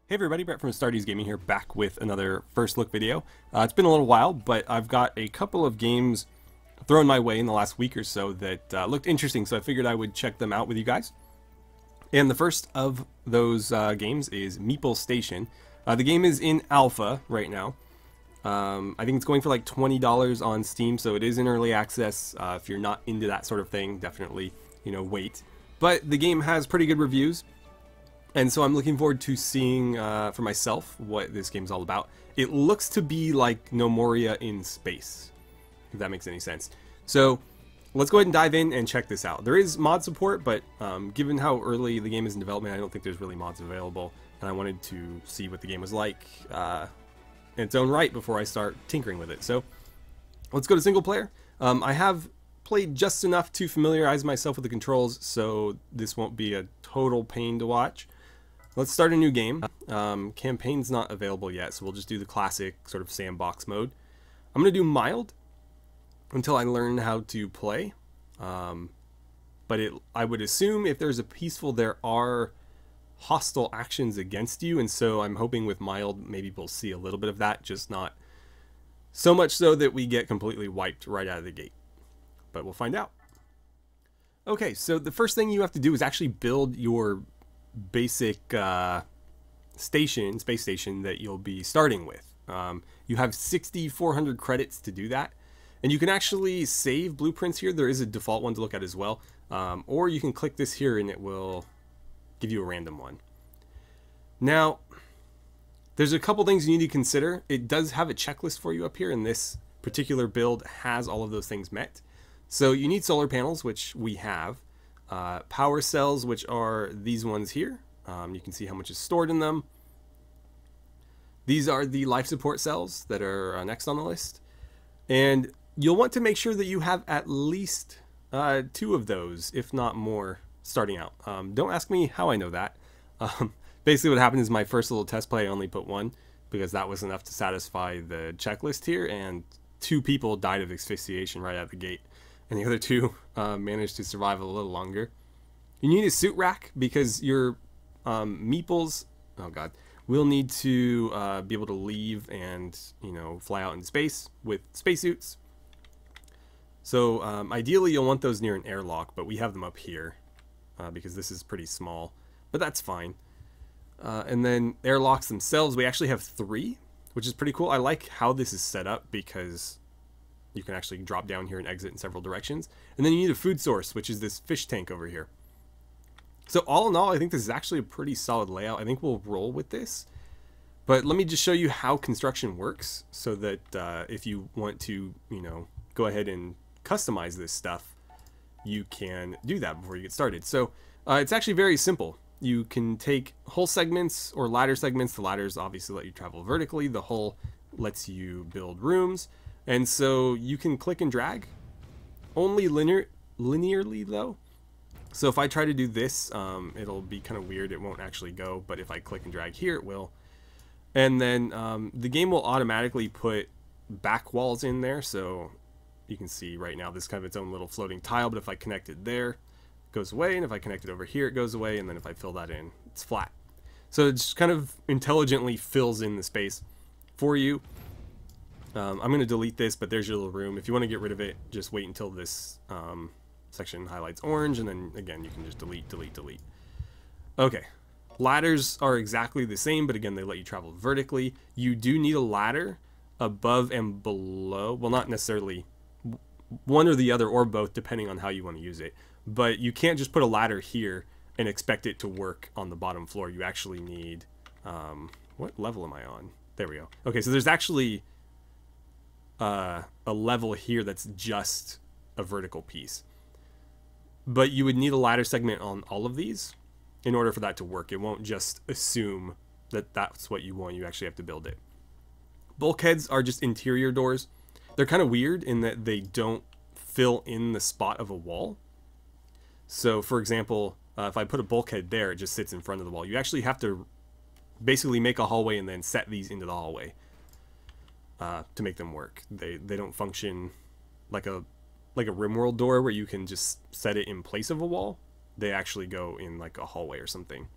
Hey everybody, Brett from AstartesGaming here, back with another first look video. It's been a little while, but I've got a couple of games thrown my way in the last week or so that looked interesting, so I figured I would check them out with you guys. And the first of those games is Meeple Station. The game is in alpha right now. I think it's going for like $20 on Steam, so it is in early access. If you're not into that sort of thing, definitely, wait. But the game has pretty good reviews. And so I'm looking forward to seeing for myself what this game's all about. It looks to be like No Moria in space, if that makes any sense. So let's go ahead and dive in and check this out. There is mod support, but given how early the game is in development, I don't think there's really mods available. And I wanted to see what the game was like in its own right before I start tinkering with it. So let's go to single player. I have played just enough to familiarize myself with the controls, so this won't be a total pain to watch. Let's start a new game. Campaign's not available yet, so we'll just do the classic sort of sandbox mode. I'm going to do mild until I learn how to play. But I would assume if there's a peaceful, there are hostile actions against you, and so I'm hoping with mild maybe we'll see a little bit of that, just not so much so that we get completely wiped right out of the gate. But we'll find out. Okay, so the first thing you have to do is actually build your basic space station that you'll be starting with. You have 6,400 credits to do that, and you can actually save blueprints here. There is a default one to look at as well, or you can click this here and it will give you a random one. Now there's a couple things you need to consider. It does have a checklist for you up here, and this particular build has all of those things met. So you need solar panels, which we have. Power cells, which are these ones here. You can see how much is stored in them. These are the life support cells that are next on the list. And you'll want to make sure that you have at least 2 of those, if not more, starting out. Don't ask me how I know that. Basically what happened is my first little test play, I only put 1 because that was enough to satisfy the checklist here, and 2 people died of asphyxiation right out of the gate. And the other 2 managed to survive a little longer. You need a suit rack because your meeples, oh god, will need to be able to leave and fly out in space with spacesuits. So ideally you'll want those near an airlock, but we have them up here because this is pretty small, but that's fine. And then airlocks themselves, we actually have 3, which is pretty cool. I like how this is set up because you can actually drop down here and exit in several directions. And then you need a food source, which is this fish tank over here. So all in all, I think this is actually a pretty solid layout. I think we'll roll with this. But let me just show you how construction works so that if you want to, go ahead and customize this stuff, you can do that before you get started. So it's actually very simple. You can take hull segments or ladder segments. The ladders obviously let you travel vertically. The hull lets you build rooms. And so you can click and drag, only linearly though. So if I try to do this, it'll be kind of weird. It won't actually go, but if I click and drag here, it will. And then the game will automatically put back walls in there. So you can see right now this is kind of its own little floating tile, but if I connect it there, it goes away. And if I connect it over here, it goes away. And then if I fill that in, it's flat. So it just kind of intelligently fills in the space for you. I'm going to delete this, but there's your little room. If you want to get rid of it, just wait until this section highlights orange, and then again you can just delete. Okay, ladders are exactly the same, but again they let you travel vertically. You do need a ladder above and below. Well, not necessarily one or the other or both, depending on how you want to use it. But you can't just put a ladder here and expect it to work on the bottom floor. You actually need what level am I on? There we go. Okay, so there's actually a level here that's just a vertical piece, but you would need a ladder segment on all of these in order for that to work. It won't just assume that that's what you want. You actually have to build it. Bulkheads are just interior doors. They're kind of weird in that they don't fill in the spot of a wall. So for example, if I put a bulkhead there, it just sits in front of the wall. You actually have to basically make a hallway and then set these into the hallway to make them work. They don't function like a RimWorld door where you can just set it in place of a wall. They actually go in like a hallway or something.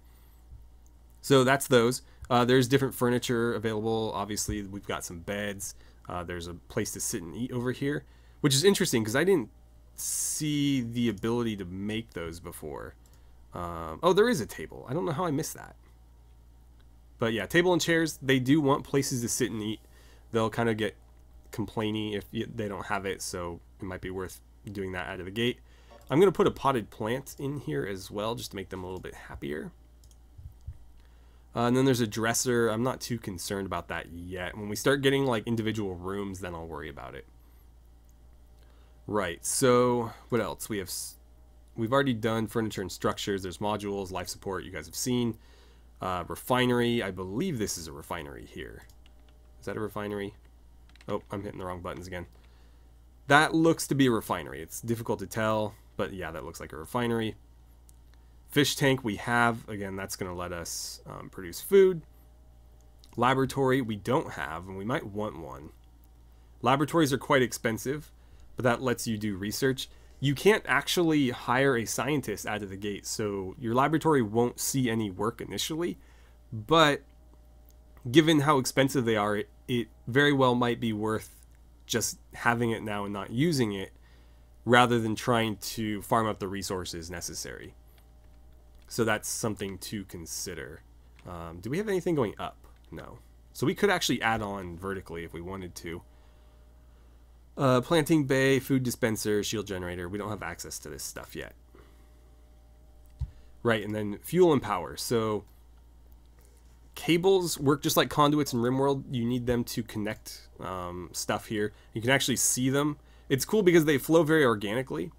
So that's those. There's different furniture available. Obviously, we've got some beds. There's a place to sit and eat over here, which is interesting because I didn't see the ability to make those before. Oh, there is a table. I don't know how I missed that. But yeah, table and chairs, they do want places to sit and eat. They'll kind of get complainy if they don't have it, so it might be worth doing that out of the gate. I'm going to put a potted plant in here as well, just to make them a little bit happier. And then there's a dresser. I'm not too concerned about that yet. When we start getting like individual rooms, then I'll worry about it. Right, so what else? We've already done furniture and structures. There's modules, life support, you guys have seen. Refinery, I believe this is a refinery here. Is that a refinery? Oh, I'm hitting the wrong buttons again. That looks to be a refinery. It's difficult to tell, but yeah, that looks like a refinery. Fish tank we have. Again, that's going to let us produce food. Laboratory we don't have, and we might want one. Laboratories are quite expensive, but that lets you do research. You can't actually hire a scientist out of the gate, so your laboratory won't see any work initially, but given how expensive they are, it very well might be worth just having it now and not using it, rather than trying to farm up the resources necessary. So that's something to consider. Do we have anything going up? No. So we could actually add on vertically if we wanted to. Planting bay, food dispenser, shield generator. We don't have access to this stuff yet. Right, and then fuel and power. So cables work just like conduits in RimWorld. You need them to connect stuff here. You can actually see them. It's cool because they flow very organically.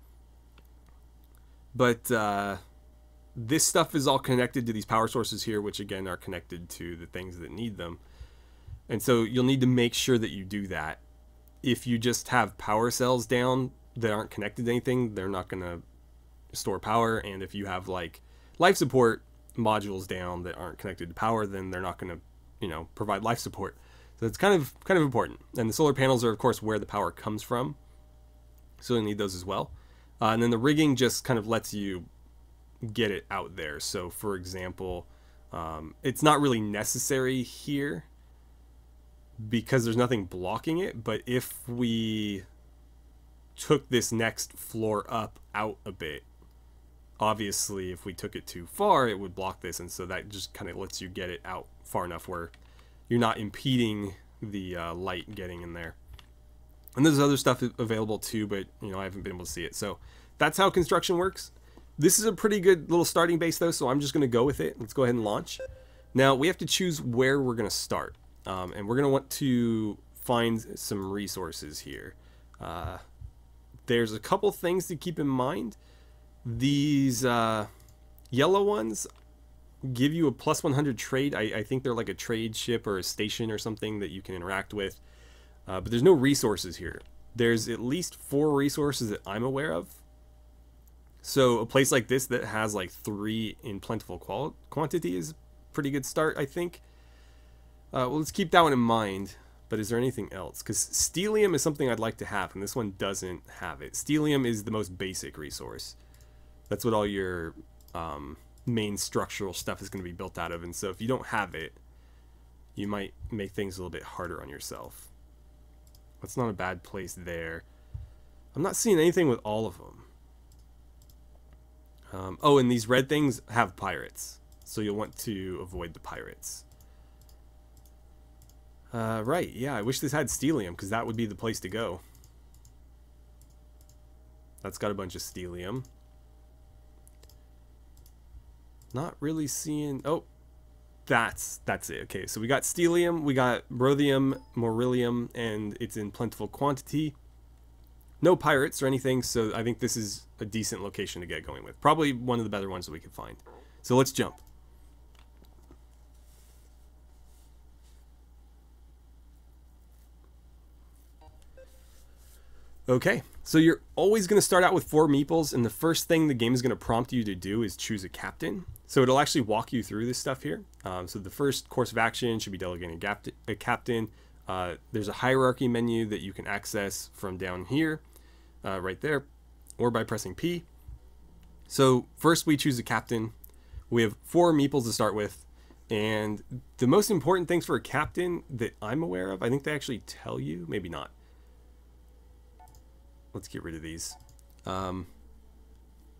But this stuff is all connected to these power sources here, which again are connected to the things that need them. And so you'll need to make sure that you do that. If you just have power cells down that aren't connected to anything, they're not going to store power. And if you have like life support modules down that aren't connected to power, then they're not going to, you know, provide life support. So it's kind of important. And the solar panels are of course where the power comes from, so you'll need those as well. And then the rigging just kind of lets you get it out there. So for example, it's not really necessary here because there's nothing blocking it, but if we took this next floor up out a bit, obviously if we took it too far it would block this, and so that just kind of lets you get it out far enough where you're not impeding the light getting in there. And there's other stuff available too, but you know, I haven't been able to see it. So that's how construction works. This is a pretty good little starting base though, so I'm just going to go with it. Let's go ahead and launch. Now we have to choose where we're going to start, and we're going to want to find some resources here. There's a couple things to keep in mind. These yellow ones give you a plus 100 trade. I think they're like a trade ship or a station or something that you can interact with. But there's no resources here. There's at least 4 resources that I'm aware of. So a place like this that has like 3 in plentiful quantity is a pretty good start, I think. Well, let's keep that one in mind. But is there anything else? Because stellium is something I'd like to have, and this one doesn't have it. Stellium is the most basic resource. That's what all your main structural stuff is going to be built out of. And so if you don't have it, you might make things a little bit harder on yourself. That's not a bad place there. I'm not seeing anything with all of them. Oh, and these red things have pirates, so you'll want to avoid the pirates. Right, yeah, I wish this had stellium, because that would be the place to go. That's got a bunch of stellium. Not really seeing... Oh, that's it. Okay, so we got stellium, we got rhodium, morillium, and it's in plentiful quantity. No pirates or anything, so I think this is a decent location to get going with. Probably one of the better ones that we could find. So let's jump. Okay, so you're always going to start out with 4 meeples, and the first thing the game is going to prompt you to do is choose a captain. So it'll actually walk you through this stuff here. So the first course of action should be delegating a captain. There's a hierarchy menu that you can access from down here, right there, or by pressing P. So first we choose a captain. We have 4 meeples to start with. And the most important things for a captain that I'm aware of, I think they actually tell you, maybe not. Let's get rid of these.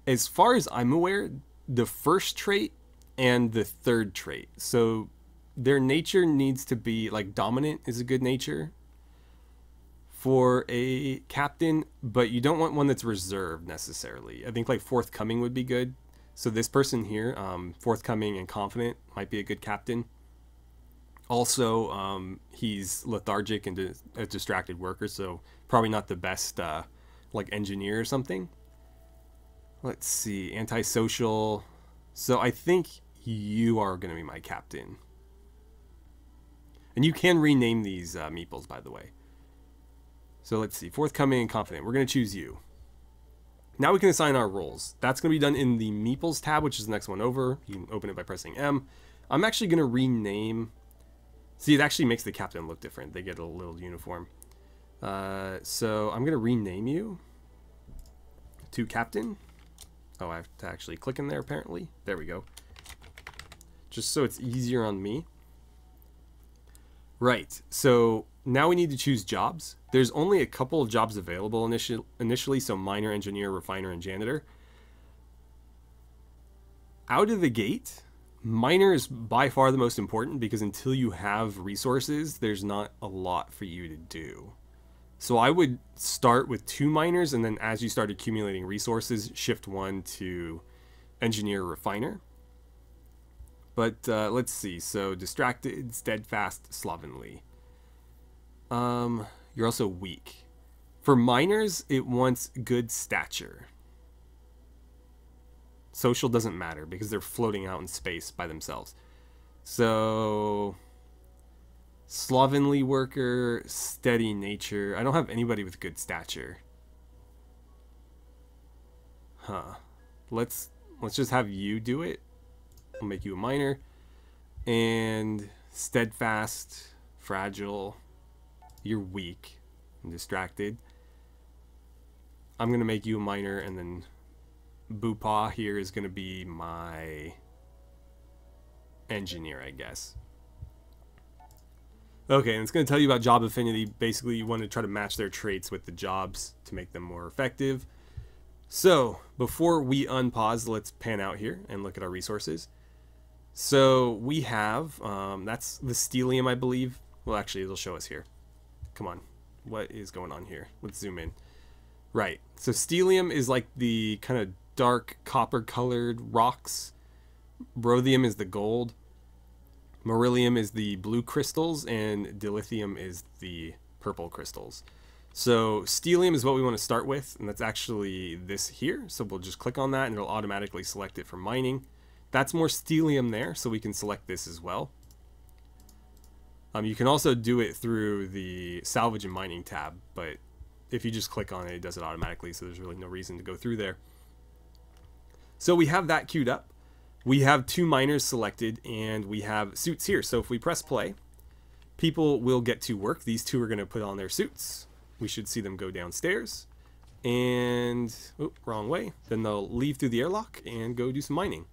As far as I'm aware, the first trait and the third trait. So their nature needs to be like dominant is a good nature for a captain, but you don't want one that's reserved necessarily. I think like forthcoming would be good. So this person here, forthcoming and confident, might be a good captain. Also, he's lethargic and a distracted worker, so probably not the best like engineer or something. Let's see, antisocial. So I think you are going to be my captain. And you can rename these meeples, by the way. So let's see, forthcoming and confident. We're going to choose you. Now we can assign our roles. That's going to be done in the Meeples tab, which is the next one over. You can open it by pressing M. I'm actually going to rename... See, it actually makes the captain look different. They get a little uniform. So I'm going to rename you to captain. Oh, I have to actually click in there, apparently. There we go. Just so it's easier on me. Right, so now we need to choose jobs. There's only a couple of jobs available initially, so miner, engineer, refiner, and janitor. Out of the gate, miner is by far the most important because until you have resources, there's not a lot for you to do. So I would start with 2 miners, and then as you start accumulating resources, shift 1 to engineer, refiner. But let's see. So distracted, steadfast, slovenly. You're also weak. For miners, it wants good stature. Social doesn't matter because they're floating out in space by themselves. So slovenly worker, steady nature. I don't have anybody with good stature. Huh. Let's just have you do it. I'll make you a miner. And steadfast, fragile. You're weak and distracted. I'm going to make you a miner, and then Boopaw here is going to be my engineer, I guess. Okay, and it's going to tell you about job affinity. Basically, you want to try to match their traits with the jobs to make them more effective. So, before we unpause, let's pan out here and look at our resources. So we have, that's the stellium, I believe. Well, actually, it'll show us here. Come on. What is going on here? Let's zoom in. Right. So stellium is like the kind of dark copper-colored rocks. Rhodium is the gold. Beryllium is the blue crystals. And dilithium is the purple crystals. So stellium is what we want to start with. And that's actually this here. So we'll just click on that, and it'll automatically select it for mining. That's more stellium there, so we can select this as well. You can also do it through the salvage and mining tab, but if you just click on it, it does it automatically, so there's really no reason to go through there. So we have that queued up. We have 2 miners selected, and we have suits here. So if we press play, people will get to work. These 2 are going to put on their suits. We should see them go downstairs. And, oh, wrong way. Then they'll leave through the airlock and go do some mining.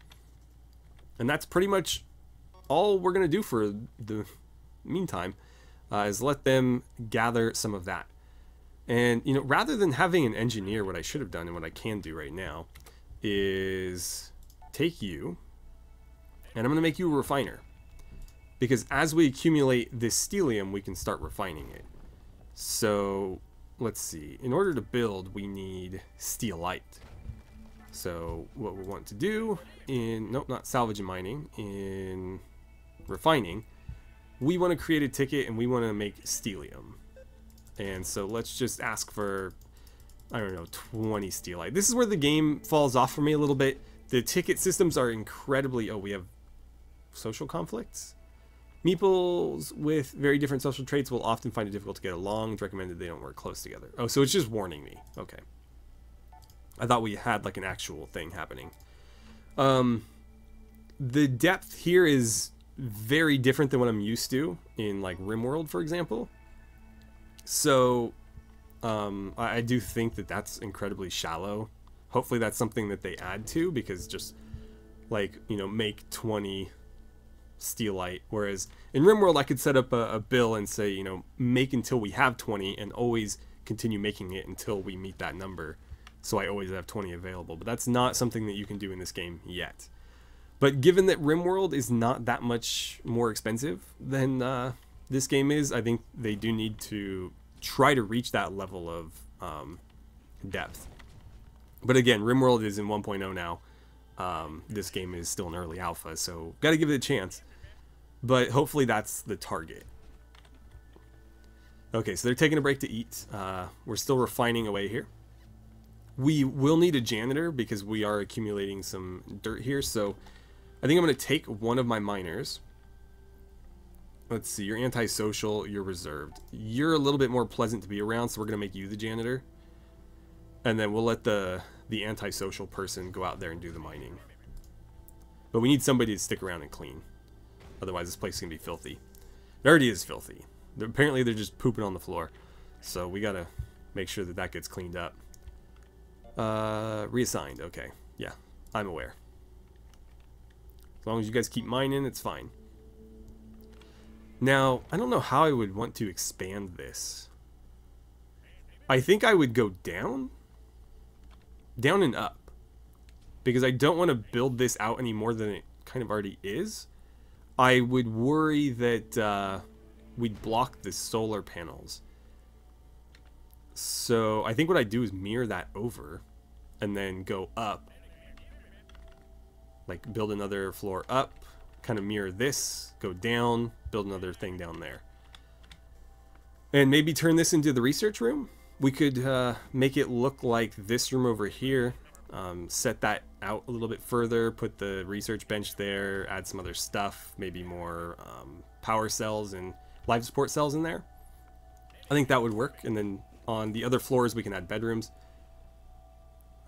And that's pretty much all we're going to do for the meantime, is let them gather some of that. And, you know, rather than having an engineer, what I should have done and what I can do right now is take you, and I'm going to make you a refiner. Because as we accumulate this stellium, we can start refining it. So, let's see. In order to build, we need steelite. So what we want to do in, nope, not salvage and mining, in refining, we want to create a ticket and we want to make stellium. And so let's just ask for, I don't know, 20 steelite. This is where the game falls off for me a little bit. The ticket systems are incredibly, oh, we have social conflicts? Meeples with very different social traits will often find it difficult to get along. It's recommended they don't work close together. Oh, so it's just warning me. Okay. I thought we had like an actual thing happening. The depth here is very different than what I'm used to in like RimWorld, for example. So I do think that that's incredibly shallow. Hopefully that's something that they add to, because just like, you know, make 20 steelite. Whereas in RimWorld, I could set up a bill and say, you know, make until we have 20 and always continue making it until we meet that number. So I always have 20 available. But that's not something that you can do in this game yet. But given that RimWorld is not that much more expensive than this game is, I think they do need to try to reach that level of depth. But again, RimWorld is in 1.0 now. This game is still in early alpha, so got to give it a chance. But hopefully that's the target. Okay, so they're taking a break to eat. We're still refining away here. We will need a janitor because we are accumulating some dirt here, so I think I'm going to take one of my miners. Let's see, you're antisocial, you're reserved. You're a little bit more pleasant to be around, so we're going to make you the janitor. And then we'll let the antisocial person go out there and do the mining. But we need somebody to stick around and clean. Otherwise this place is going to be filthy. It already is filthy. Apparently they're just pooping on the floor. So we got to make sure that that gets cleaned up. Reassigned, okay. Yeah, I'm aware. As long as you guys keep mining, it's fine. Now, I don't know how I would want to expand this. I think I would go down. Down and up. Because I don't want to build this out any more than it kind of already is. I would worry that we'd block the solar panels. So I think what I do is mirror that over and then go up. Like build another floor up, kind of mirror this, go down, build another thing down there. And maybe turn this into the research room. We could make it look like this room over here. Set that out a little bit further, put the research bench there, add some other stuff, maybe more power cells and life support cells in there. I think that would work. And then on the other floors we can add bedrooms.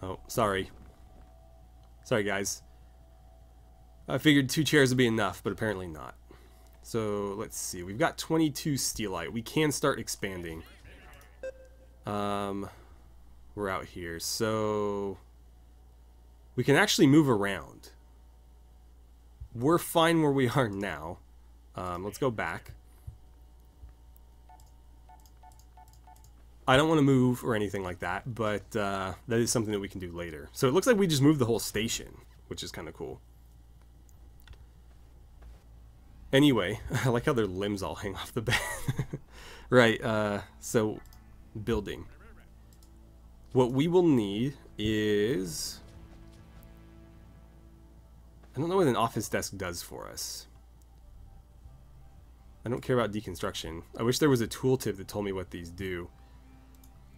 Oh, sorry. Sorry guys. I figured 2 chairs would be enough, but apparently not. So let's see, we've got 22 steelite. We can start expanding. We're out here, so we can actually move around. We're fine where we are now. Let's go back. I don't want to move or anything like that, but that is something that we can do later. So it looks like we just moved the whole station, which is kind of cool. Anyway, I like how their limbs all hang off the bed. Right, so building. What we will need is... I don't know what an office desk does for us. I don't care about deconstruction. I wish there was a tooltip that told me what these do.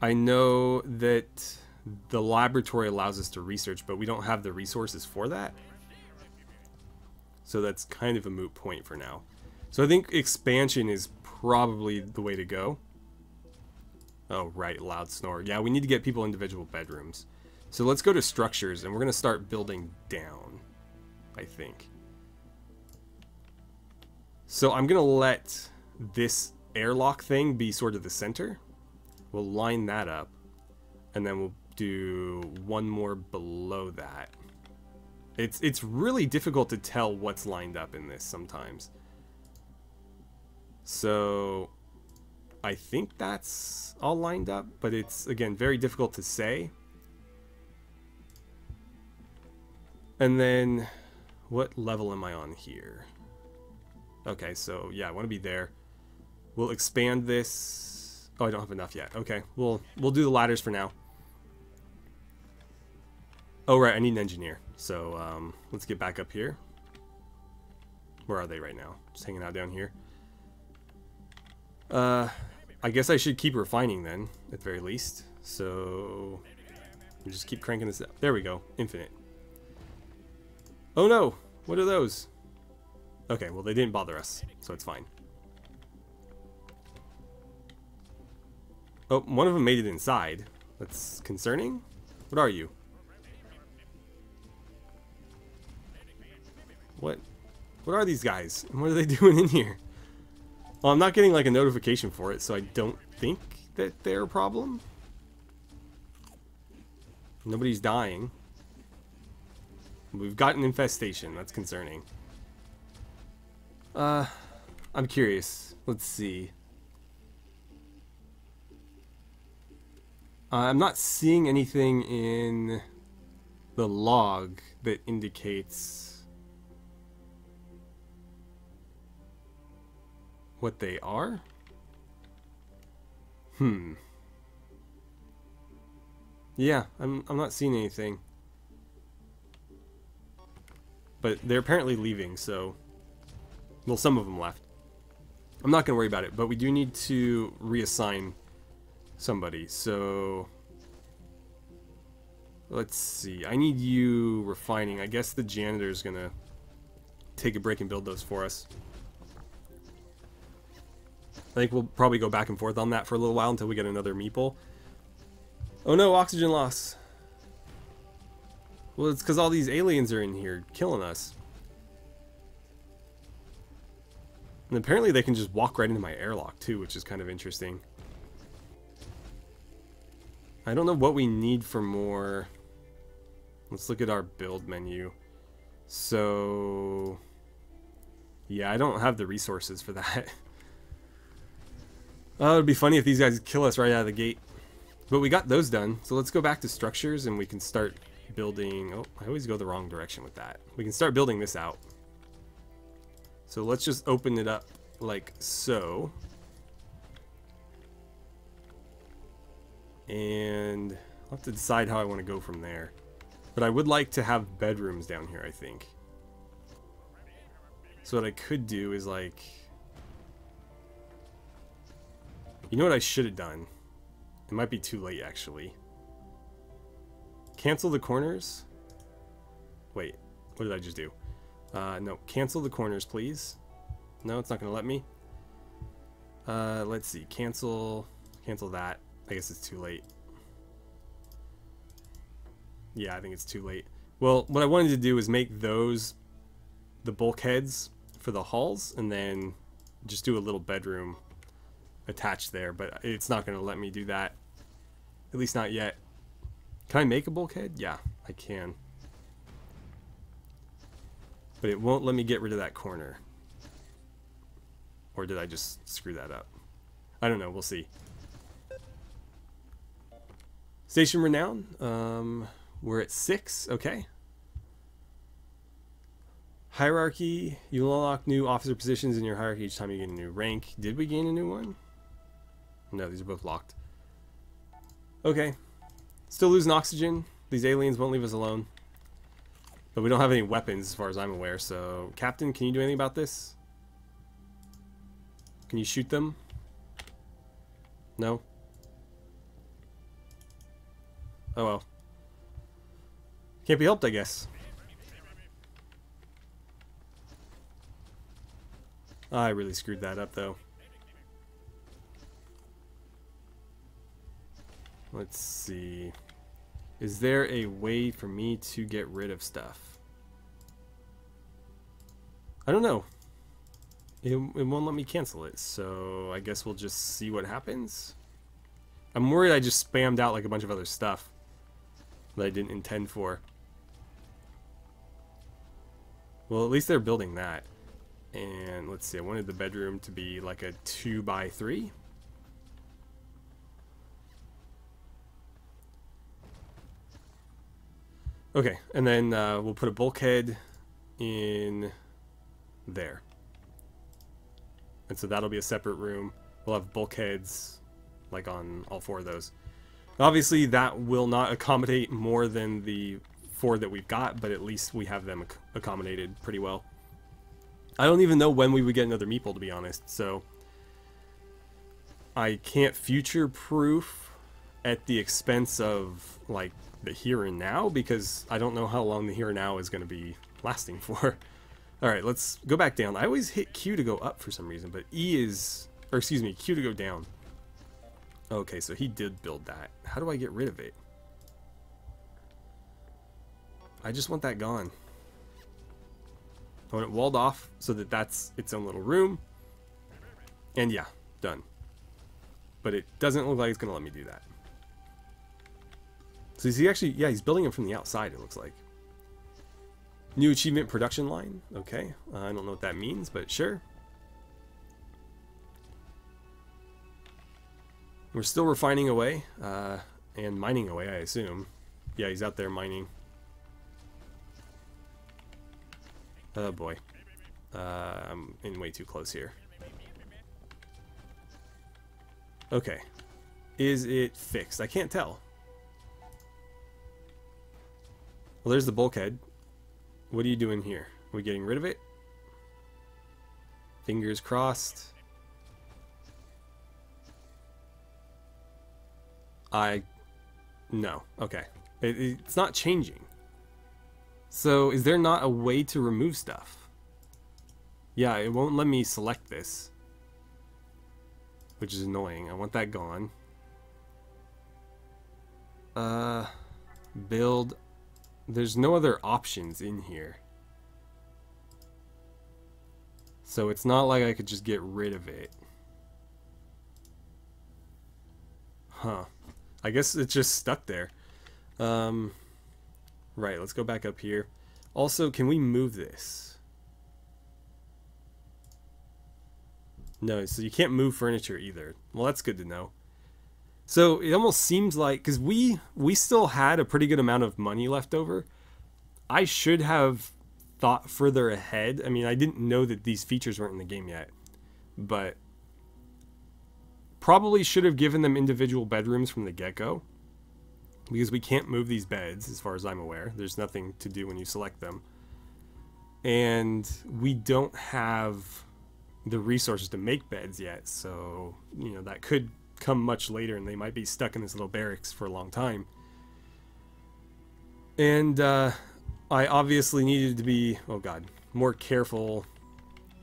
I know that the laboratory allows us to research, but we don't have the resources for that. So that's kind of a moot point for now. So I think expansion is probably the way to go. Oh, right, loud snore. Yeah, we need to get people individual bedrooms. So let's go to structures, and we're going to start building down, I think. So I'm going to let this airlock thing be sort of the center. We'll line that up, and then we'll do one more below that. It's really difficult to tell what's lined up in this sometimes. So I think that's all lined up, but it's, again, very difficult to say. And then what level am I on here? Okay, so yeah, I want to be there. We'll expand this. Oh, I don't have enough yet. Okay, we'll do the ladders for now. Oh, right, I need an engineer. So let's get back up here. Where are they right now? Just hanging out down here. I guess I should keep refining then, at the very least. So we'll just keep cranking this up. There we go. Infinite. Oh no! What are those? Okay, well they didn't bother us, so it's fine. Oh, one of them made it inside. That's concerning. What are you? What are these guys? What are they doing in here? Well, I'm not getting like a notification for it, so I don't think that they're a problem. Nobody's dying. We've got an infestation. That's concerning. I'm curious. Let's see. I'm not seeing anything in the log that indicates what they are. Yeah, I'm not seeing anything. But they're apparently leaving, so... Well, some of them left. I'm not going to worry about it, but we do need to reassign somebody, so... Let's see. I need you refining. I guess the janitor's going to take a break and build those for us. I think we'll probably go back and forth on that for a little while until we get another Meeple. Oh no, oxygen loss. Well, it's because all these aliens are in here killing us. And apparently they can just walk right into my airlock too, which is kind of interesting. I don't know what we need for more. Let's look at our build menu. So... yeah, I don't have the resources for that. Oh, it'd be funny if these guys kill us right out of the gate. But we got those done, so let's go back to structures and we can start building... oh, I always go the wrong direction with that. We can start building this out. So let's just open it up like so. And I'll have to decide how I want to go from there. But I would like to have bedrooms down here, I think. So what I could do is like... you know what I should have done? It might be too late, actually. Cancel the corners? Wait, what did I just do? No, cancel the corners, please. No, it's not going to let me. Let's see. Cancel that. I guess it's too late. Yeah, I think it's too late. Well, what I wanted to do is make those the bulkheads for the halls, and then just do a little bedroom attached there, but it's not going to let me do that. At least not yet. Can I make a bulkhead? Yeah, I can. But it won't let me get rid of that corner. Or did I just screw that up? I don't know, we'll see. Station Renown. We're at 6, okay. Hierarchy. You unlock new officer positions in your hierarchy each time you gain a new rank. Did we gain a new one? No, these are both locked. Okay. Still losing oxygen. These aliens won't leave us alone. But we don't have any weapons as far as I'm aware, so... Captain, can you do anything about this? Can you shoot them? No? Oh well. Can't be helped, I guess. I really screwed that up, though. Let's see. Is there a way for me to get rid of stuff? I don't know. It won't let me cancel it, so I guess we'll just see what happens. I'm worried I just spammed out like a bunch of other stuff that I didn't intend for. Well, at least they're building that. And let's see, I wanted the bedroom to be like a 2x3. Okay, and then we'll put a bulkhead in there. And so that'll be a separate room. We'll have bulkheads like on all 4 of those. Obviously that will not accommodate more than the 4 that we've got, but at least we have them accommodated pretty well. I don't even know when we would get another Meeple, to be honest, so I can't future-proof at the expense of, like, the here and now, because I don't know how long the here and now is going to be lasting for. Alright, let's go back down. I always hit Q to go up for some reason, but E is... or excuse me, Q to go down. Okay, so he did build that. How do I get rid of it? I just want that gone. I want it walled off so that that's its own little room. And yeah, done. But it doesn't look like it's going to let me do that. So is he actually... yeah, he's building it from the outside, it looks like. New achievement production line. Okay, I don't know what that means, but sure. We're still refining away and mining away, I assume. Yeah, he's out there mining. Oh boy. I'm in way too close here. Okay. Is it fixed? I can't tell. Well, there's the bulkhead. What are you doing here? Are we getting rid of it? Fingers crossed. No. Okay. It's not changing. So, is there not a way to remove stuff? Yeah, it won't let me select this. Which is annoying. I want that gone. Build. There's no other options in here. So it's not like I could just get rid of it. Huh. I guess it's just stuck there. Right, let's go back up here. Also, can we move this? No, so you can't move furniture either. Well, that's good to know. So it almost seems like, because we still had a pretty good amount of money left over. I should have thought further ahead. I mean, I didn't know that these features weren't in the game yet, but probably should have given them individual bedrooms from the get-go, because we can't move these beds as far as I'm aware. There's nothing to do when you select them, and we don't have the resources to make beds yet, so you know that could come much later and they might be stuck in this little barracks for a long time. And I obviously needed to be, oh god, more careful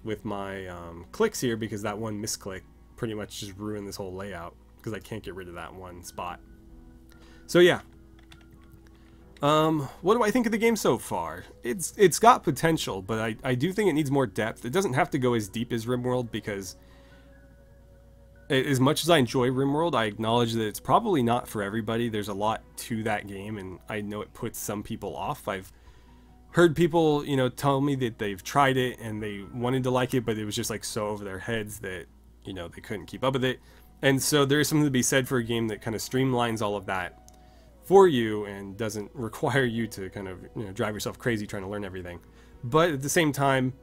with my clicks here, because that one misclick pretty much just ruined this whole layout, because I can't get rid of that one spot. So yeah, what do I think of the game so far? It's got potential, but I do think it needs more depth. It doesn't have to go as deep as RimWorld, because as much as I enjoy RimWorld, I acknowledge that it's probably not for everybody. There's a lot to that game, and I know it puts some people off. I've heard people, you know, tell me that they've tried it and they wanted to like it, but it was just like so over their heads that, you know, they couldn't keep up with it. And so there is something to be said for a game that kind of streamlines all of that for you and doesn't require you to kind of, you know, drive yourself crazy trying to learn everything. But at the same time,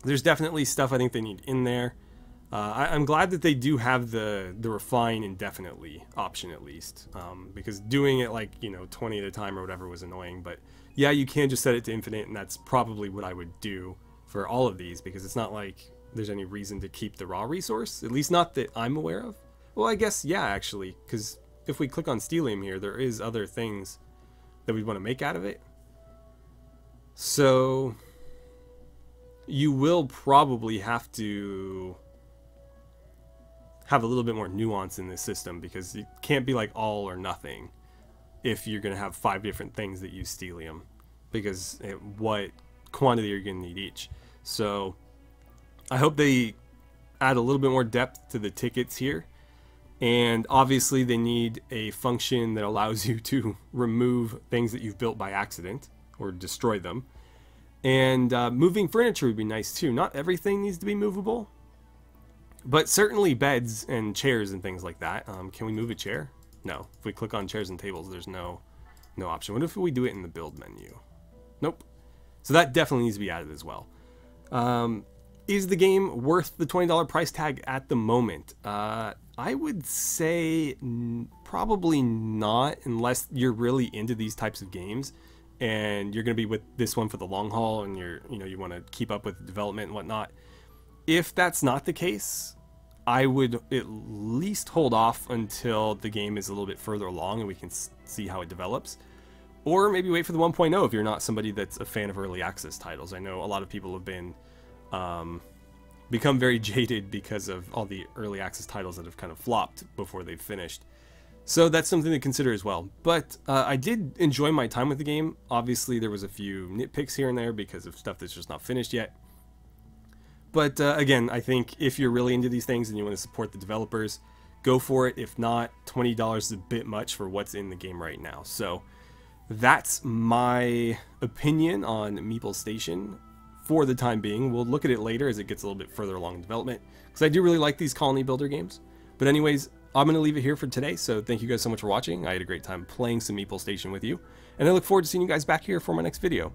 there's definitely stuff I think they need in there. I'm glad that they do have the refine indefinitely option, at least, because doing it like, you know, 20 at a time or whatever was annoying. But yeah, you can just set it to infinite, and that's probably what I would do for all of these, because it's not like there's any reason to keep the raw resource, at least not that I'm aware of. Well, I guess, yeah, actually, because if we click on Steelium here, there is other things that we want to make out of it. So you will probably have to have a little bit more nuance in this system, because it can't be like all or nothing if you're going to have 5 different things that use Steelium, because what quantity are you going to need each? So I hope they add a little bit more depth to the tickets here. And obviously they need a function that allows you to remove things that you've built by accident or destroy them. And moving furniture would be nice too. Not everything needs to be movable, but certainly beds and chairs and things like that. Can we move a chair? No. If we click on chairs and tables, there's no option. What if we do it in the build menu? Nope. So that definitely needs to be added as well. Is the game worth the $20 price tag at the moment? I would say probably not, unless you're really into these types of games and you're going to be with this one for the long haul, and you want to keep up with development and whatnot. If that's not the case, I would at least hold off until the game is a little bit further along and we can see how it develops. Or maybe wait for the 1.0 if you're not somebody that's a fan of early access titles. I know a lot of people have been become very jaded because of all the early access titles that have kind of flopped before they've finished. So that's something to consider as well. But I did enjoy my time with the game. Obviously there was a few nitpicks here and there because of stuff that's just not finished yet. But again, I think if you're really into these things and you want to support the developers, go for it. If not, $20 is a bit much for what's in the game right now. So that's my opinion on Meeple Station for the time being. We'll look at it later as it gets a little bit further along in development, because I do really like these colony builder games. But anyways, I'm going to leave it here for today, so thank you guys so much for watching. I had a great time playing some Meeple Station with you, and I look forward to seeing you guys back here for my next video.